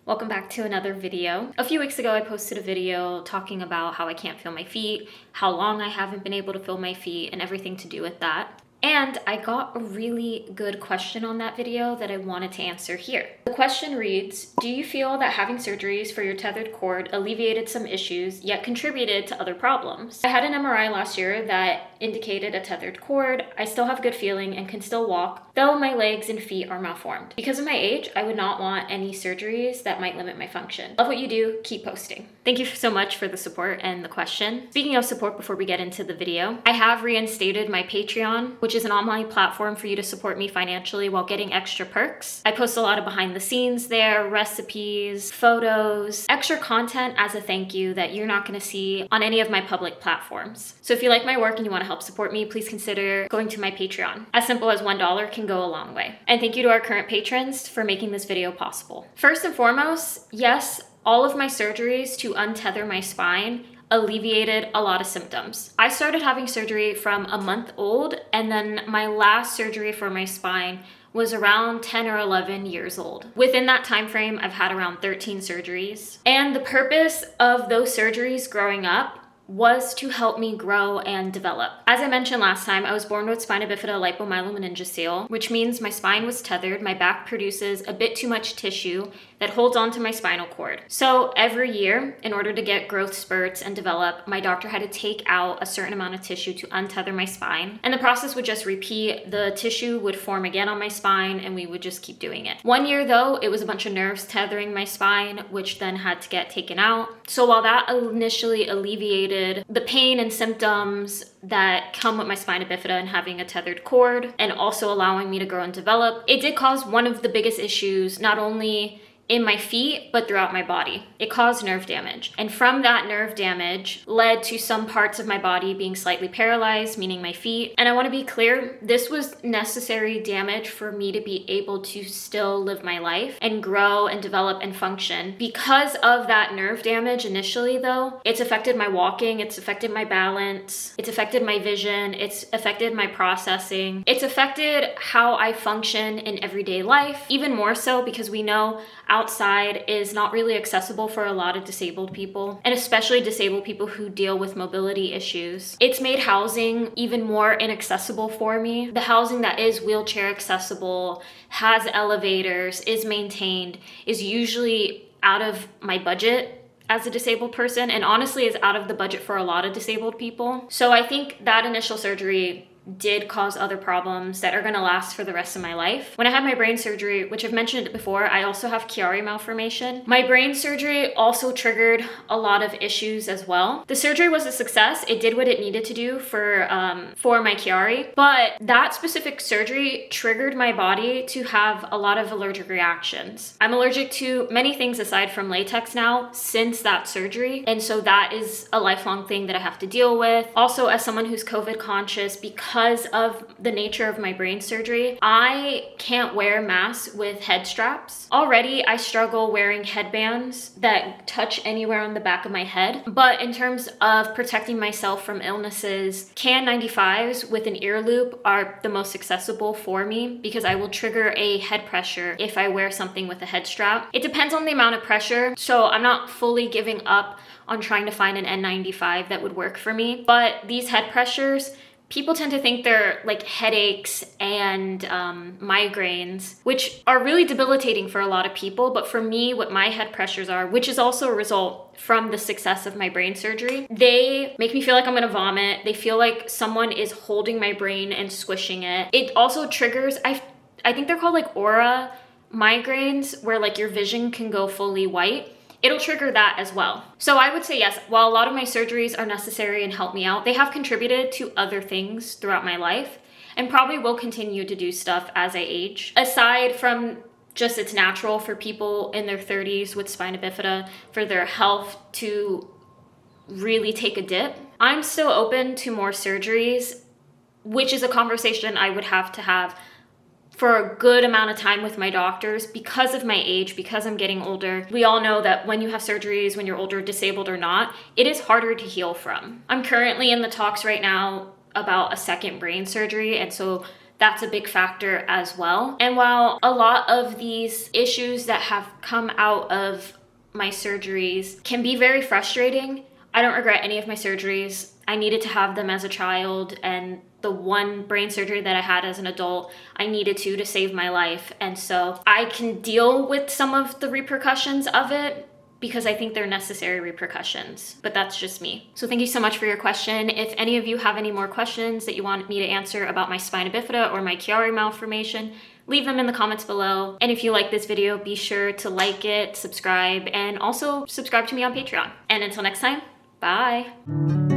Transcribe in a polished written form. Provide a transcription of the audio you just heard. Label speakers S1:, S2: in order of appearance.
S1: Welcome back to another video. A few weeks ago, I posted a video talking about how I can't feel my feet, how long I haven't been able to feel my feet, and everything to do with that. And I got a really good question on that video that I wanted to answer here. The question reads, do you feel that having surgeries for your tethered cord alleviated some issues yet contributed to other problems? I had an MRI last year that indicated a tethered cord. I still have good feeling and can still walk, though my legs and feet are malformed. Because of my age, I would not want any surgeries that might limit my function. Love what you do, keep posting. Thank you so much for the support and the question. Speaking of support, before we get into the video, I have reinstated my Patreon, which is an online platform for you to support me financially while getting extra perks. I post a lot of behind the scenes there, recipes, photos, extra content as a thank you that you're not going to see on any of my public platforms. So if you like my work and you want to help support me, please consider going to my Patreon. As simple as $1 can go a long way. And thank you to our current patrons for making this video possible. First and foremost, yes, all of my surgeries to untether my spine alleviated a lot of symptoms. I started having surgery from a month old, and then my last surgery for my spine was around 10 or 11 years old. Within that time frame, I've had around 13 surgeries. And the purpose of those surgeries growing up was to help me grow and develop. As I mentioned last time, I was born with spina bifida lipomyelomeniingocele, which means my spine was tethered. My back produces a bit too much tissue that holds onto my spinal cord. So every year, in order to get growth spurts and develop, my doctor had to take out a certain amount of tissue to untether my spine. And the process would just repeat. The tissue would form again on my spine, and we would just keep doing it. One year though, it was a bunch of nerves tethering my spine, which then had to get taken out. So while that initially alleviated the pain and symptoms that come with my spina bifida and having a tethered cord, and also allowing me to grow and develop, it did cause one of the biggest issues, not only in my feet, but throughout my body. It caused nerve damage. And from that nerve damage led to some parts of my body being slightly paralyzed, meaning my feet. And I want to be clear, this was necessary damage for me to be able to still live my life and grow and develop and function. Because of that nerve damage initially though, it's affected my walking, it's affected my balance, it's affected my vision, it's affected my processing, it's affected how I function in everyday life, even more so because we know outside is not really accessible for a lot of disabled people, and especially disabled people who deal with mobility issues. It's made housing even more inaccessible for me. The housing that is wheelchair accessible, has elevators, is maintained, is usually out of my budget as a disabled person, and honestly is out of the budget for a lot of disabled people. So I think that initial surgery did cause other problems that are going to last for the rest of my life. When I had my brain surgery, which I've mentioned it before, I also have Chiari malformation. My brain surgery also triggered a lot of issues as well. The surgery was a success. It did what it needed to do for my Chiari, but that specific surgery triggered my body to have a lot of allergic reactions. I'm allergic to many things aside from latex now since that surgery, and so that is a lifelong thing that I have to deal with. Also, as someone who's COVID conscious, because of the nature of my brain surgery, I can't wear masks with head straps. Already, I struggle wearing headbands that touch anywhere on the back of my head. But in terms of protecting myself from illnesses, KN95s with an ear loop are the most accessible for me because I will trigger a head pressure if I wear something with a head strap. It depends on the amount of pressure, so I'm not fully giving up on trying to find an N95 that would work for me. But these head pressures, people tend to think they're like headaches and migraines, which are really debilitating for a lot of people. But for me, what my head pressures are, which is also a result from the success of my brain surgery, they make me feel like I'm gonna vomit. They feel like someone is holding my brain and squishing it. It also triggers, I think they're called like aura migraines, where like your vision can go fully white. It'll trigger that as well. So I would say yes, while a lot of my surgeries are necessary and help me out, they have contributed to other things throughout my life and probably will continue to do stuff as I age. Aside from just it's natural for people in their 30s with spina bifida for their health to really take a dip, I'm still open to more surgeries, which is a conversation I would have to have for a good amount of time with my doctors because of my age, because I'm getting older. We all know that when you have surgeries, when you're older, disabled or not, it is harder to heal from. I'm currently in the talks right now about a second brain surgery, and so that's a big factor as well. And while a lot of these issues that have come out of my surgeries can be very frustrating, I don't regret any of my surgeries. I needed to have them as a child, and the one brain surgery that I had as an adult, I needed to save my life. And so I can deal with some of the repercussions of it because I think they're necessary repercussions, but that's just me. So thank you so much for your question. If any of you have any more questions that you want me to answer about my spina bifida or my Chiari malformation, leave them in the comments below. And if you like this video, be sure to like it, subscribe, and also subscribe to me on Patreon. And until next time, bye.